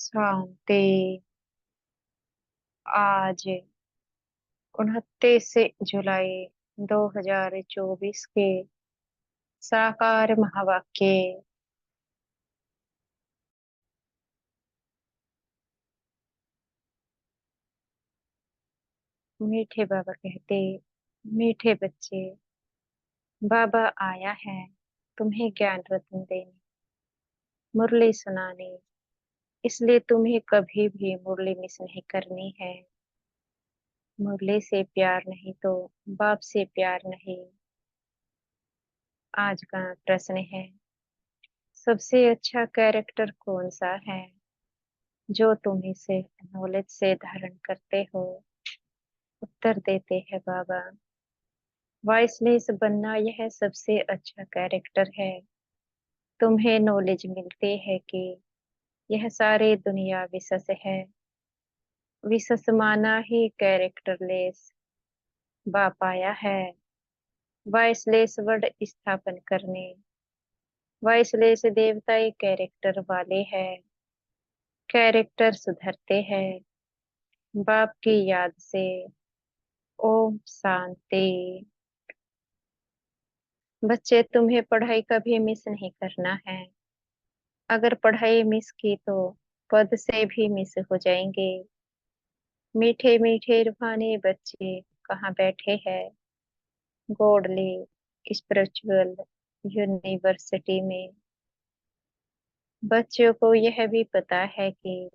शांति। आज 29 जुलाई 2024 के साकार महावाक्य। मीठे बाबा कहते, मीठे बच्चे, बाबा आया है तुम्हें ज्ञान रत्न देने, मुरली सुनाने। इसलिए तुम्हें कभी भी मुरली मिस नहीं करनी है। मुरली से प्यार नहीं तो बाप से प्यार नहीं। आज का प्रश्न है, सबसे अच्छा कैरेक्टर कौन सा है जो तुम इसे नॉलेज से धारण करते हो? उत्तर देते हैं बाबा, वॉइसलेस बनना यह सबसे अच्छा कैरेक्टर है। तुम्हें नॉलेज मिलती है कि यह सारी दुनिया विशेष है। विशेष माना ही कैरेक्टरलेस। बाप आया है वॉइसलेस वर्ड स्थापन करने। वॉइसलेस देवताई कैरेक्टर वाले हैं। कैरेक्टर सुधरते हैं बाप की याद से। ओम शांति। बच्चे, तुम्हें पढ़ाई कभी मिस नहीं करना है। अगर पढ़ाई मिस की तो पद से भी मिस हो जाएंगे। मीठे मीठे रूहानी बच्चे कहाँ बैठे हैं? गॉडली स्पिरिचुअल यूनिवर्सिटी में। बच्चों को यह भी पता है कि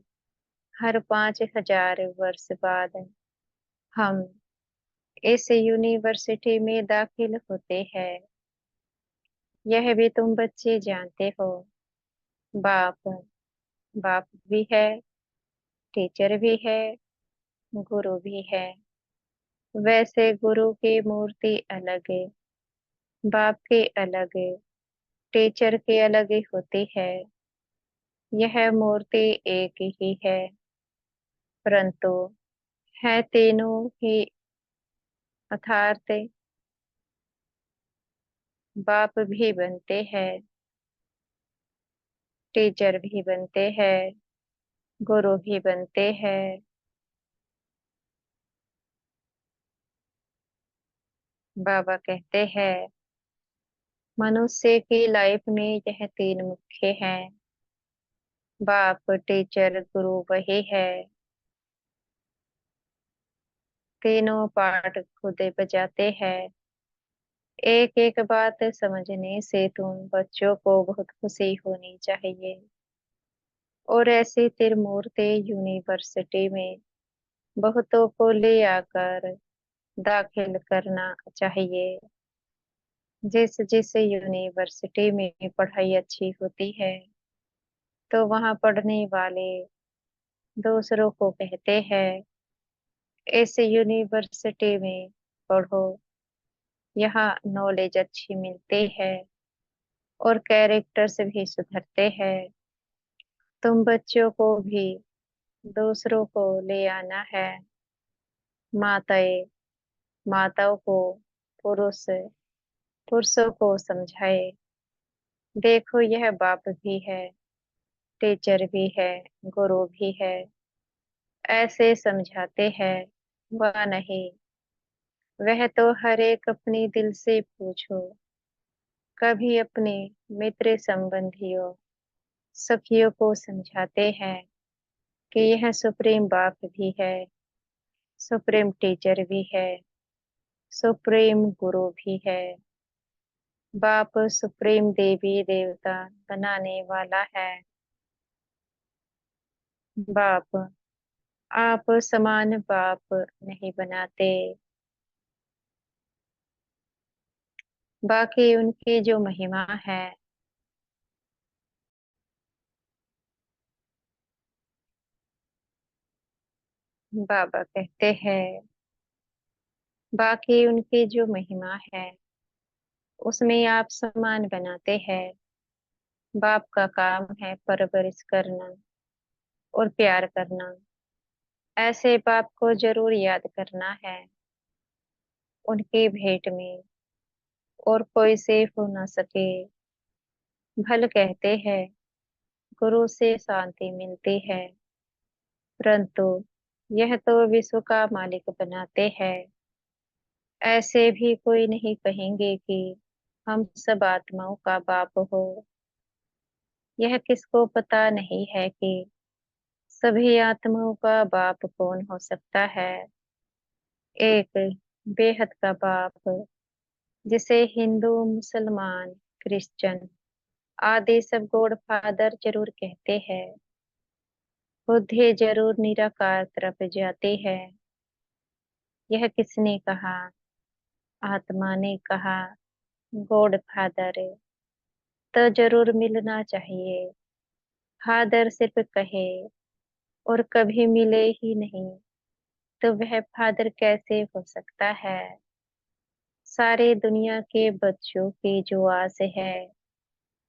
हर 5,000 वर्ष बाद हम इस यूनिवर्सिटी में दाखिल होते हैं। यह भी तुम बच्चे जानते हो। बाप बाप भी है, टीचर भी है, गुरु भी है। वैसे गुरु की मूर्ति अलग है, बाप के अलग है, टीचर के अलग ही होती है। यह मूर्ति एक ही है, परंतु है तीनों ही अर्थात। बाप भी बनते हैं, टीचर भी बनते हैं, गुरु भी बनते हैं। बाबा कहते हैं, मनुष्य की लाइफ में यह तीन मुख्य हैं। बाप, टीचर, गुरु वही है। तीनों पार्ट खुद बजाते हैं। एक एक बात समझने से तुम बच्चों को बहुत खुशी होनी चाहिए। और ऐसी त्रिमूर्ति यूनिवर्सिटी में बहुतों को ले आकर दाखिल करना चाहिए। जिस जिस यूनिवर्सिटी में पढ़ाई अच्छी होती है तो वहाँ पढ़ने वाले दूसरों को कहते हैं, इस यूनिवर्सिटी में पढ़ो, यहाँ नॉलेज अच्छी मिलती है और कैरेक्टर्स भी सुधरते हैं। तुम बच्चों को भी दूसरों को ले आना है। माताएं माताओं को, पुरुष पुरुषों को समझाए, देखो यह बाप भी है, टीचर भी है, गुरु भी है। ऐसे समझाते हैं, वह नहीं। वह तो हर एक अपनी दिल से पूछो। कभी अपने मित्र संबंधियों सखियों को समझाते हैं कि यह सुप्रीम बाप भी है, सुप्रीम टीचर भी है, सुप्रीम गुरु भी है। बाप सुप्रीम देवी देवता बनाने वाला है। बाप आप समान बाप नहीं बनाते। बाकी उनकी जो महिमा है, बाबा कहते हैं, बाकी उनकी जो महिमा है उसमें आप समान बनाते हैं। बाप का काम है परवरिश करना और प्यार करना। ऐसे बाप को जरूर याद करना है। उनकी भेंट में और कोई सेफ हो ना सके। भल कहते हैं, गुरु से शांति मिलती है। परंतु यह तो विश्व का मालिक बनाते हैं। ऐसे भी कोई नहीं कहेंगे कि हम सब आत्माओं का बाप हो। यह किसको पता नहीं है कि सभी आत्माओं का बाप कौन हो सकता है। एक बेहद का बाप, जिसे हिंदू, मुसलमान, क्रिश्चियन आदि सब गॉड फादर जरूर कहते हैं, बुद्धि जरूर निराकार तरफ जाती है। यह किसने कहा? आत्मा ने कहा। गॉड फादर तो जरूर मिलना चाहिए। फादर सिर्फ कहे और कभी मिले ही नहीं तो वह फादर कैसे हो सकता है? सारे दुनिया के बच्चों की जो आस है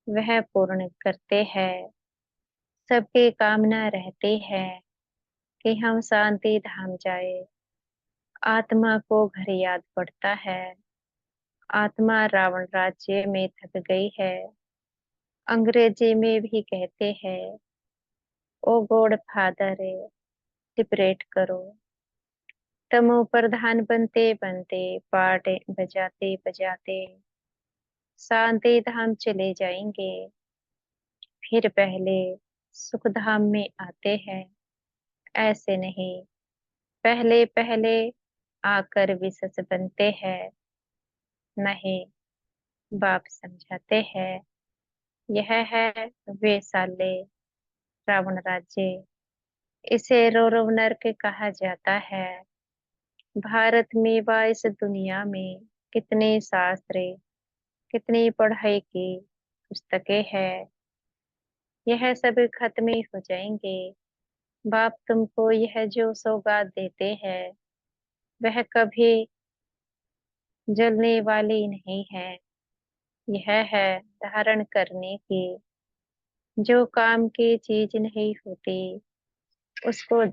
वह पूर्ण करते हैं। सबकी कामना रहती है कि हम शांति धाम जाए। आत्मा को घर याद पड़ता है। आत्मा रावण राज्य में थक गई है। अंग्रेजी में भी कहते हैं, ओ गॉड फादर, लिबरेट करो। तमो प्रधान बनते बनते, पाठ बजाते बजाते शांति धाम चले जाएंगे। फिर पहले सुख धाम में आते हैं। ऐसे नहीं, पहले पहले आकर विशेष बनते हैं। नहीं, बाप समझाते हैं, यह है वैशाल्य, रावण राज्य। इसे रौरव नर्क कहा जाता है। भारत में व इस दुनिया में कितने शास्त्र, कितनी पढ़ाई की पुस्तकें हैं, यह सब खत्म ही हो जाएंगे। बाप तुमको यह जो सौगात देते हैं वह कभी जलने वाली नहीं है। यह है धारण करने की। जो काम की चीज नहीं होती उसको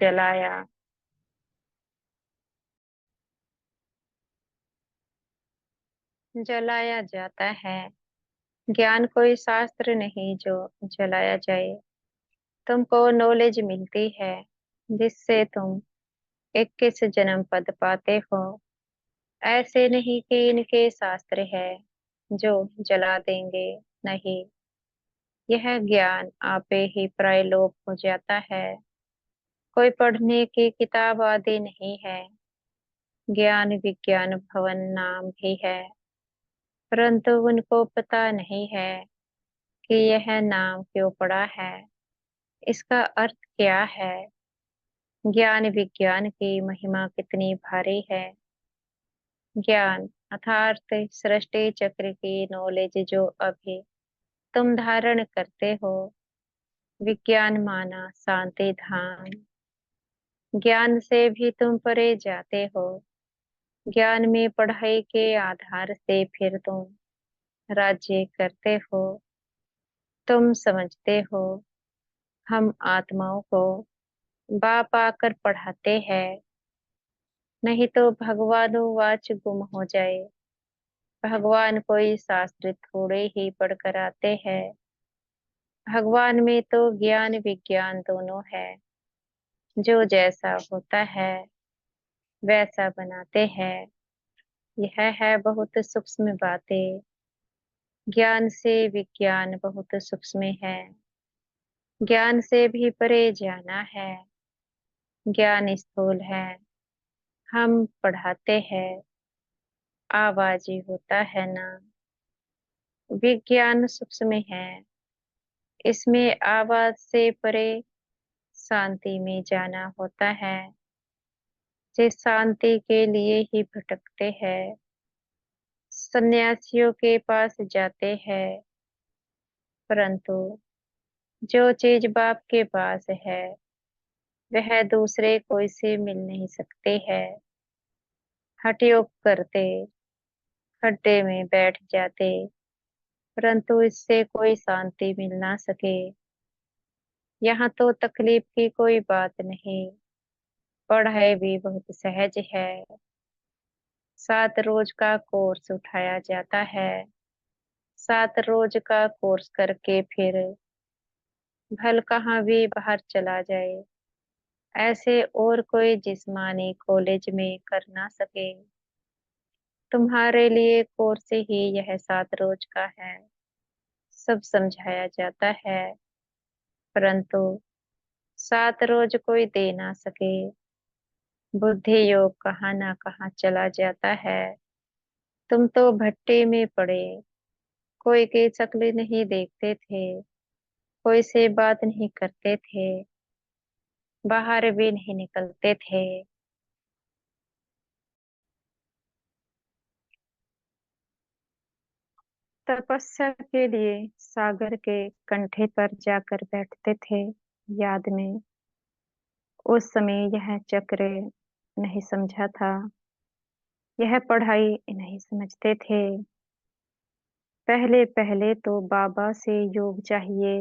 जलाया जाता है। ज्ञान कोई शास्त्र नहीं जो जलाया जाए। तुमको नॉलेज मिलती है जिससे तुम 21 जन्म पद पाते हो। ऐसे नहीं कि इनके शास्त्र है जो जला देंगे। नहीं, यह ज्ञान आपे ही प्रायलोप हो जाता है। कोई पढ़ने की किताब आदि नहीं है। ज्ञान विज्ञान भवन नाम भी है, परंतु उनको पता नहीं है कि यह नाम क्यों पड़ा है, इसका अर्थ क्या है। ज्ञान विज्ञान की महिमा कितनी भारी है। ज्ञान अर्थात सृष्टि चक्र की नॉलेज जो अभी तुम धारण करते हो। विज्ञान माना शांति धाम। ज्ञान से भी तुम परे जाते हो। ज्ञान में पढ़ाई के आधार से फिर तुम राज्य करते हो। तुम समझते हो हम आत्माओं को बाप आकर पढ़ाते हैं। नहीं तो भगवानुवाच गुम हो जाए। भगवान कोई शास्त्र थोड़े ही पढ़कर आते हैं। भगवान में तो ज्ञान विज्ञान दोनों है। जो जैसा होता है वैसा बनाते हैं। यह है बहुत सूक्ष्म बातें। ज्ञान से विज्ञान बहुत सूक्ष्म है। ज्ञान से भी परे जाना है। ज्ञान स्थूल है, हम पढ़ाते हैं। आवाज ही होता है ना। विज्ञान सूक्ष्म है, इसमें आवाज से परे शांति में जाना होता है। जिस शांति के लिए ही भटकते हैं, सन्यासियों के पास जाते हैं। परंतु जो चीज बाप के पास है वह दूसरे कोई से मिल नहीं सकते है। हठयोग करते, खड्डे में बैठ जाते, परंतु इससे कोई शांति मिल ना सके। यहाँ तो तकलीफ की कोई बात नहीं। पढ़ाई भी बहुत सहज है। 7 रोज का कोर्स उठाया जाता है। 7 रोज का कोर्स करके फिर भल कहाँ भी बाहर चला जाए। ऐसे और कोई जिस्मानी कॉलेज में कर ना सके। तुम्हारे लिए कोर्स ही यह 7 रोज का है। सब समझाया जाता है, परंतु 7 रोज कोई दे ना सके। बुद्धि योग कहाँ ना कहाँ चला जाता है। तुम तो भट्टे में पड़े। कोई की शक्ल नहीं देखते थे, कोई से बात नहीं करते थे, बाहर भी नहीं निकलते थे। तपस्या के लिए सागर के कंठे पर जाकर बैठते थे। याद में उस समय यह चक्र नहीं समझा था, यह पढ़ाई नहीं समझते थे। पहले पहले तो बाबा से योग चाहिए।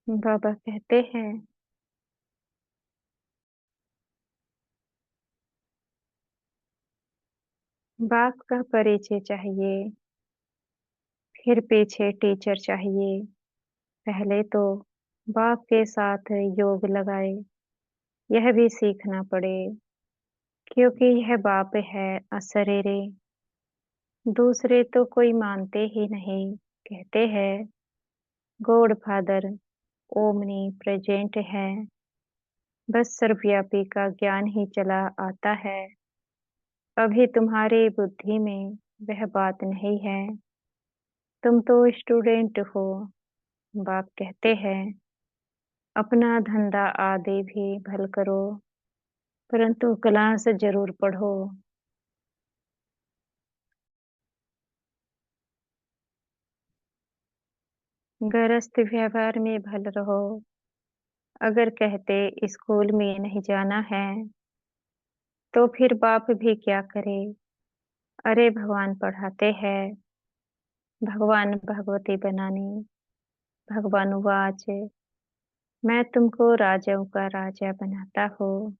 बाबा कहते हैं, बाप का परिचय चाहिए, फिर पीछे टीचर चाहिए। पहले तो बाप के साथ योग लगाए, यह भी सीखना पड़े, क्योंकि यह बाप है अशरीरी। दूसरे तो कोई मानते ही नहीं, कहते हैं गॉड फादर ओमनी प्रेजेंट है, बस सर्वव्यापी का ज्ञान ही चला आता है। अभी तुम्हारी बुद्धि में वह बात नहीं है। तुम तो स्टूडेंट हो। बाप कहते हैं अपना धंधा आदि भी भल करो, परंतु क्लास जरूर पढ़ो। गृहस्थ व्यवहार में भल रहो। अगर कहते स्कूल में नहीं जाना है, तो फिर बाप भी क्या करे। अरे भगवान पढ़ाते हैं, भगवान भगवती बनाने। भगवान वाच, मैं तुमको राजाओं का राजा बनाता हूँ।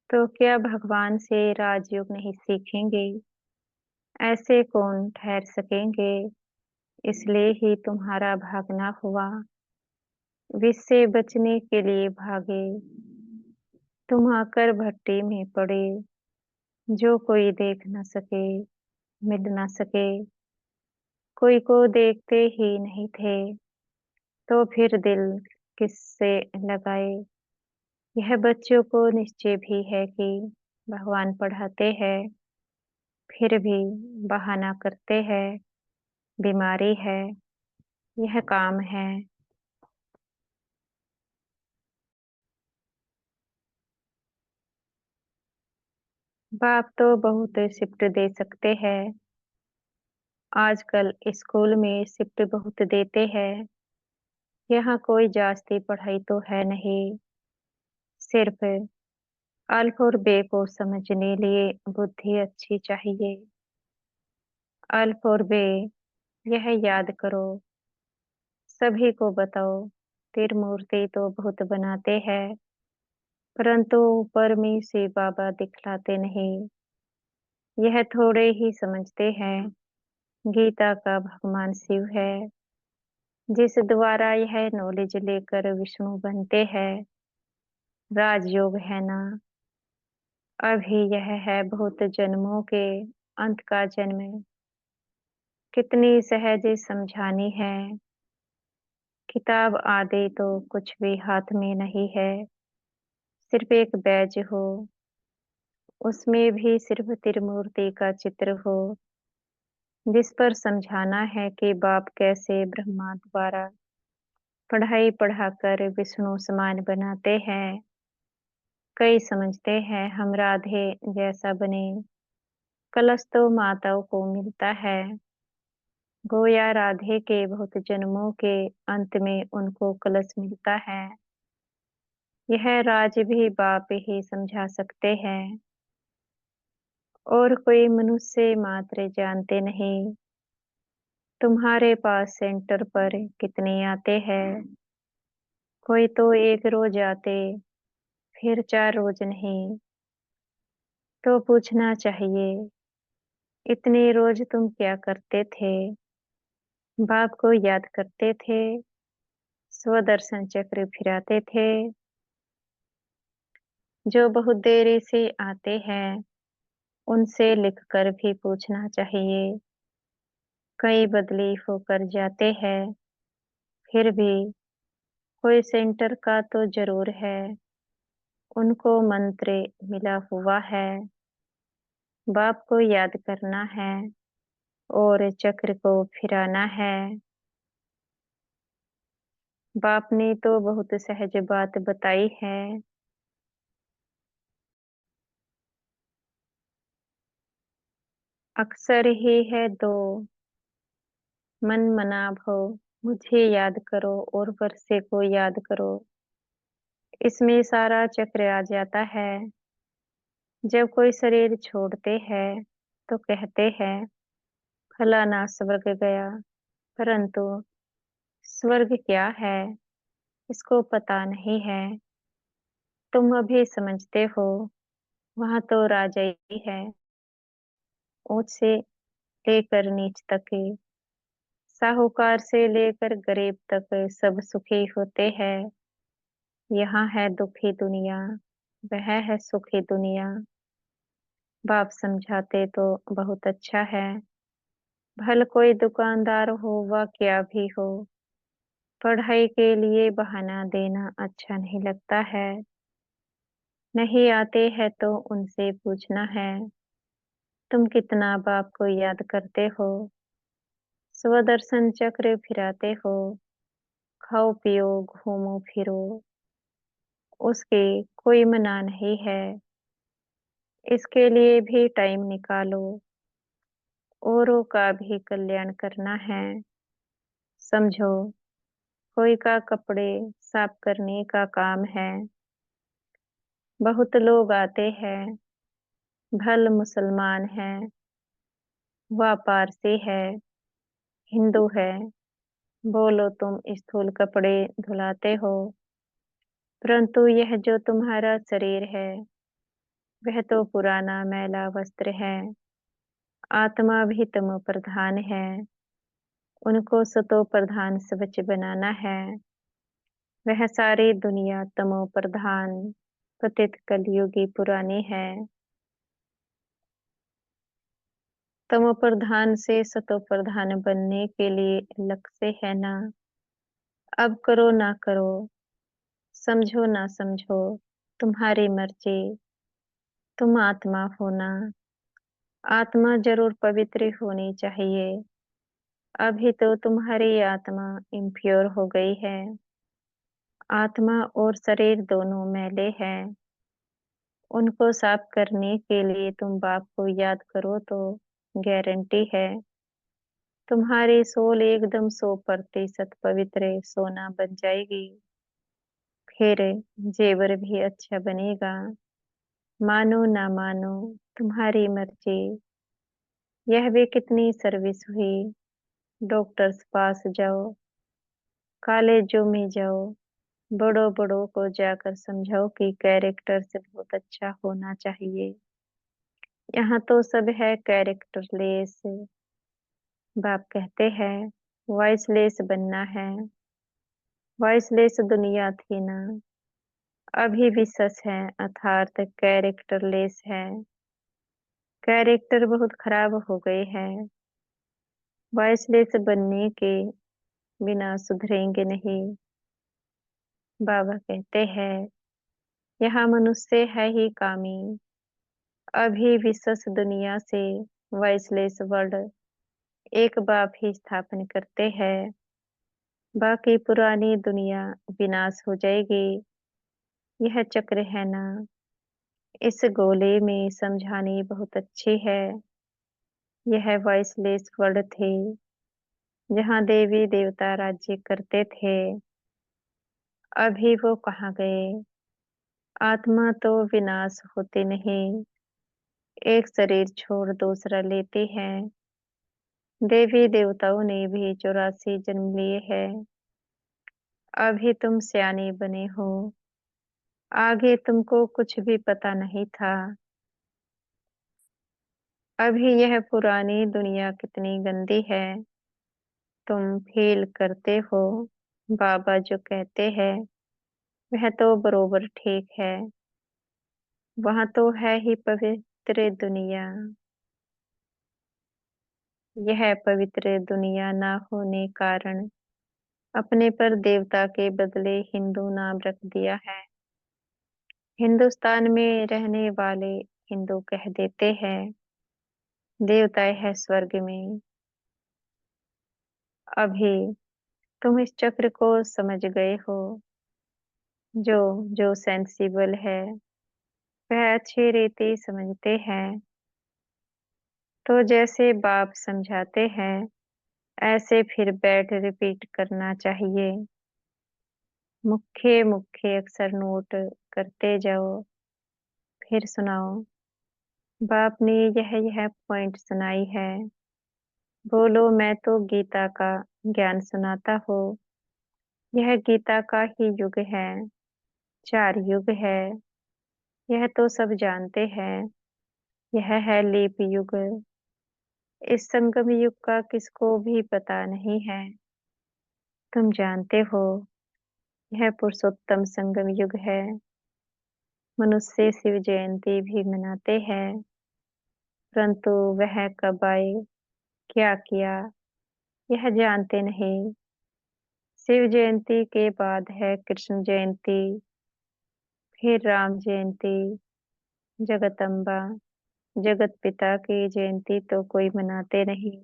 तो क्या भगवान से राजयोग नहीं सीखेंगे? ऐसे कौन ठहर सकेंगे? इसलिए ही तुम्हारा भागना हुआ। विष से बचने के लिए भागे। तुम आकर भट्टी में पड़े, जो कोई देख न सके, मिल न सके। कोई को देखते ही नहीं थे, तो फिर दिल किससे लगाए। यह बच्चों को निश्चय भी है कि भगवान पढ़ाते हैं, फिर भी बहाना करते हैं, बीमारी है, यह काम है। बाप तो बहुत शिफ्ट दे सकते हैं। आजकल स्कूल में शिफ्ट बहुत देते हैं। यहाँ कोई जास्ती पढ़ाई तो है नहीं, सिर्फ अल्फ और बे को समझने लिए बुद्धि अच्छी चाहिए। अल्फ और बे यह याद करो, सभी को बताओ। त्रिमूर्ति तो बहुत बनाते हैं, परंतु ऊपर में से बाबा दिखलाते नहीं। यह थोड़े ही समझते हैं। गीता का भगवान शिव है, जिस द्वारा यह नॉलेज लेकर विष्णु बनते हैं। राजयोग है ना। अभी यह है बहुत जन्मों के अंत का जन्म। कितनी सहज समझानी है। किताब आदि तो कुछ भी हाथ में नहीं है, सिर्फ एक बैज हो। उसमें भी सिर्फ त्रिमूर्ति का चित्र हो, जिस पर समझाना है कि बाप कैसे ब्रह्मा द्वारा पढ़ाई पढ़ाकर विष्णु समान बनाते हैं। कई समझते हैं हम राधे जैसा बने। कलश तो माताओं को मिलता है, गोया राधे के बहुत जन्मों के अंत में उनको कलश मिलता है। यह राज भी बाप ही समझा सकते हैं, और कोई मनुष्य मात्र जानते नहीं। तुम्हारे पास सेंटर पर कितने आते हैं? कोई तो एक रोज आते, फिर 4 रोज नहीं। तो पूछना चाहिए, इतने रोज तुम क्या करते थे? बाप को याद करते थे, स्वदर्शन चक्र फिराते थे। जो बहुत देरी से आते हैं उनसे लिखकर भी पूछना चाहिए। कई बदली होकर जाते हैं, फिर भी कोई सेंटर का तो जरूर है। उनको मंत्र मिला हुआ है, बाप को याद करना है और चक्र को फिराना है। बाप ने तो बहुत सहज बात बताई है। अक्सर ही है दो, मन मना भो। मुझे याद करो और वर्षे को याद करो। इसमें सारा चक्र आ जाता है। जब कोई शरीर छोड़ते हैं तो कहते हैं फलाना स्वर्ग गया, परंतु स्वर्ग क्या है इसको पता नहीं है। तुम अभी समझते हो, वहां तो राजा ही है, ऊंच से लेकर नीच तक, साहूकार से लेकर गरीब तक सब सुखी होते हैं। यहाँ है दुखी दुनिया, वह है सुखी दुनिया। बाप समझाते तो बहुत अच्छा है। भल कोई दुकानदार हो व क्या भी हो, पढ़ाई के लिए बहाना देना अच्छा नहीं लगता है। नहीं आते हैं तो उनसे पूछना है, तुम कितना बाप को याद करते हो? स्वदर्शन चक्र फिराते हो, खाओ पियो घूमो फिरो, उसके कोई मना नहीं है। इसके लिए भी टाइम निकालो, औरों का भी कल्याण करना है। समझो, कोई का कपड़े साफ करने का काम है। बहुत लोग आते हैं, भल मुसलमान है, व पारसी है, हिंदू है। बोलो तुम स्थूल कपड़े धुलाते हो, परंतु यह जो तुम्हारा शरीर है वह तो पुराना मैला वस्त्र है। आत्मा भी तमो प्रधान है, उनको सतो प्रधान स्वच्छ बनाना है। वह सारी दुनिया तमो प्रधान पतित कलयुगी पुरानी है। तमो प्रधान से सतो प्रधान बनने के लिए लक्ष्य है ना। अब करो ना करो, समझो ना समझो, तुम्हारी मर्जी। तुम आत्मा हो ना, आत्मा जरूर पवित्र होनी चाहिए। अभी तो तुम्हारी आत्मा इम्प्योर हो गई है। आत्मा और शरीर दोनों मैले हैं। उनको साफ करने के लिए तुम बाप को याद करो तो गारंटी है तुम्हारी सोल एकदम 100% पवित्र सोना बन जाएगी। फिर जेवर भी अच्छा बनेगा। मानो ना मानो, तुम्हारी मर्जी। यह भी कितनी सर्विस हुई। डॉक्टर्स पास जाओ, कॉलेजों में जाओ, बड़ों बड़ों को जाकर समझाओ कि कैरेक्टर से बहुत अच्छा होना चाहिए। यहाँ तो सब है कैरेक्टरलेस। बाप कहते हैं वॉइसलेस बनना है। वॉइसलेस दुनिया थी ना, अभी भी सच है, अर्थात कैरेक्टरलेस है। कैरेक्टर बहुत खराब हो गए हैं। वॉइसलेस बनने के बिना सुधरेंगे नहीं। बाबा कहते हैं यहाँ मनुष्य है ही कामी। अभी विशेष दुनिया से वॉइसलेस वर्ल्ड एक बाप ही स्थापन करते हैं। बाकी पुरानी दुनिया विनाश हो जाएगी। यह चक्र है ना, इस गोले में समझानी बहुत अच्छी है। यह वॉइसलेस वर्ल्ड थे, जहाँ देवी देवता राज्य करते थे। अभी वो कहाँ गए? आत्मा तो विनाश होते नहीं, एक शरीर छोड़ दूसरा लेते हैं। देवी देवताओं ने भी 84 जन्म लिए हैं। अभी तुम सयाने बने हो, आगे तुमको कुछ भी पता नहीं था। अभी यह पुरानी दुनिया कितनी गंदी है, तुम फील करते हो। बाबा जो कहते हैं वह तो बरोबर ठीक है। वहां तो है ही पवित्र दुनिया। यह पवित्र दुनिया ना होने कारण अपने पर देवता के बदले हिंदू नाम रख दिया है। हिंदुस्तान में रहने वाले हिंदू कह देते हैं देवता है स्वर्ग में। अभी तुम इस चक्र को समझ गए हो। जो जो सेंसिबल है वह अच्छी रीति समझते हैं। तो जैसे बाप समझाते हैं ऐसे फिर बैठ रिपीट करना चाहिए। मुख्य मुख्य अक्षर नोट करते जाओ, फिर सुनाओ। बाप ने यह पॉइंट सुनाई है। बोलो मैं तो गीता का ज्ञान सुनाता हूँ। यह गीता का ही युग है। 4 युग है। यह तो सब जानते हैं। यह है लीप युग। इस संगम युग का किसको भी पता नहीं है। तुम जानते हो यह पुरुषोत्तम संगम युग है। मनुष्य शिव जयंती भी मनाते हैं, परंतु वह कब आए, क्या किया, यह जानते नहीं। शिव जयंती के बाद है कृष्ण जयंती, फिर राम जयंती, जगदम्बा, जगत पिता की जयंती तो कोई मनाते नहीं।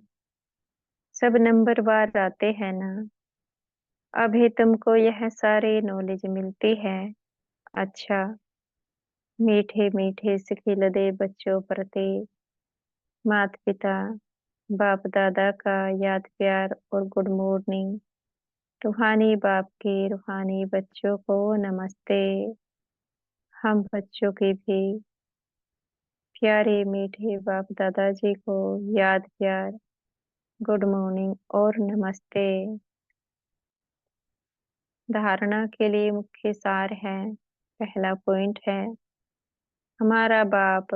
सब नंबरवार आते हैं ना। अभी तुमको यह सारी नॉलेज मिलती है। अच्छा, मीठे मीठे सिखिल दे बच्चों प्रति माता पिता बाप दादा का याद प्यार और गुड मॉर्निंग। रूहानी बाप के रूहानी बच्चों को नमस्ते। हम बच्चों की भी प्यारे मीठे बाप दादाजी को याद प्यार, गुड मॉर्निंग और नमस्ते। धारणा के लिए मुख्य सार है। पहला पॉइंट है हमारा बाप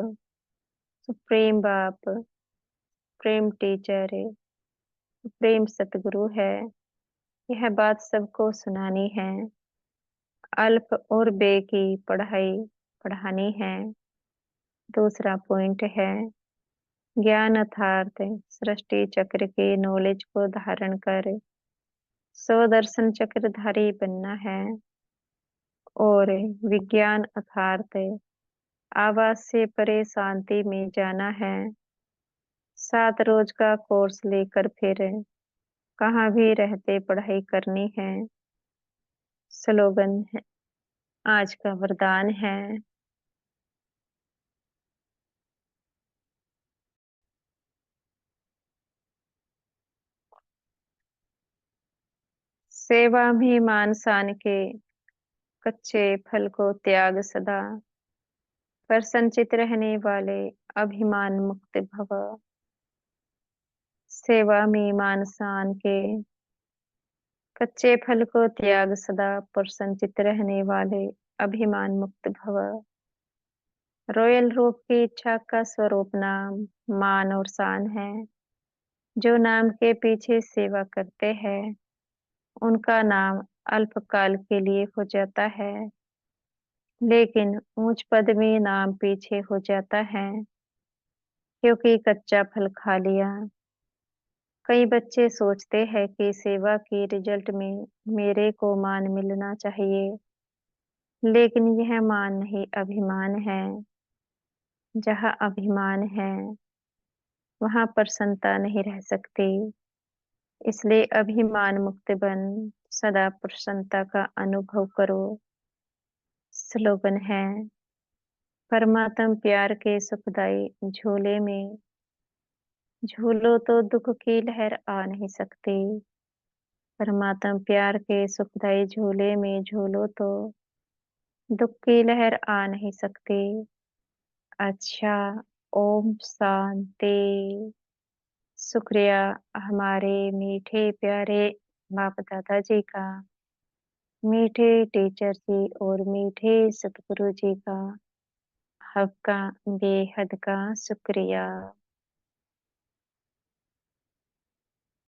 सुप्रीम बाप, प्रेम टीचर, प्रेम सतगुरु है। यह बात सबको सुनानी है। अल्फ और बे की पढ़ाई पढ़ानी है। दूसरा पॉइंट है ज्ञान अर्थात सृष्टि चक्र के नॉलेज को धारण कर स्वदर्शन चक्रधारी बनना है। और विज्ञान अर्थात आवाज से परे शांति में जाना है। 7 रोज का कोर्स लेकर फिर कहाँ भी रहते पढ़ाई करनी है। स्लोगन है आज का वरदान है। सेवा में मान सान के कच्चे फल को त्याग सदा, पर संचित रहने वाले अभिमान मुक्त भव। सेवा में मान सान के कच्चे फल को त्याग सदा, पर संचित रहने वाले अभिमान मुक्त भव। रॉयल रूप की इच्छा का स्वरूप नाम मान और शान है। जो नाम के पीछे सेवा करते हैं उनका नाम अल्पकाल के लिए हो जाता है, लेकिन ऊंच पद में नाम पीछे हो जाता है क्योंकि कच्चा फल खा लिया। कई बच्चे सोचते हैं कि सेवा की रिजल्ट में मेरे को मान मिलना चाहिए, लेकिन यह मान नहीं अभिमान है। जहाँ अभिमान है वहां प्रसन्नता नहीं रह सकती। इसलिए अभिमान मुक्त बन सदा प्रसन्नता का अनुभव करो। स्लोगन है परमात्म प्यार के सुखदाई झोले में झूलो तो दुख की लहर आ नहीं सकती। परमात्म प्यार के सुखदाई झूले में झूलो तो दुख की लहर आ नहीं सकती। अच्छा, ओम शांति। शुक्रिया हमारे मीठे प्यारे बाप दादाजी का, मीठे टीचर जी और मीठे सतगुरु जी का। आपका बेहद का शुक्रिया।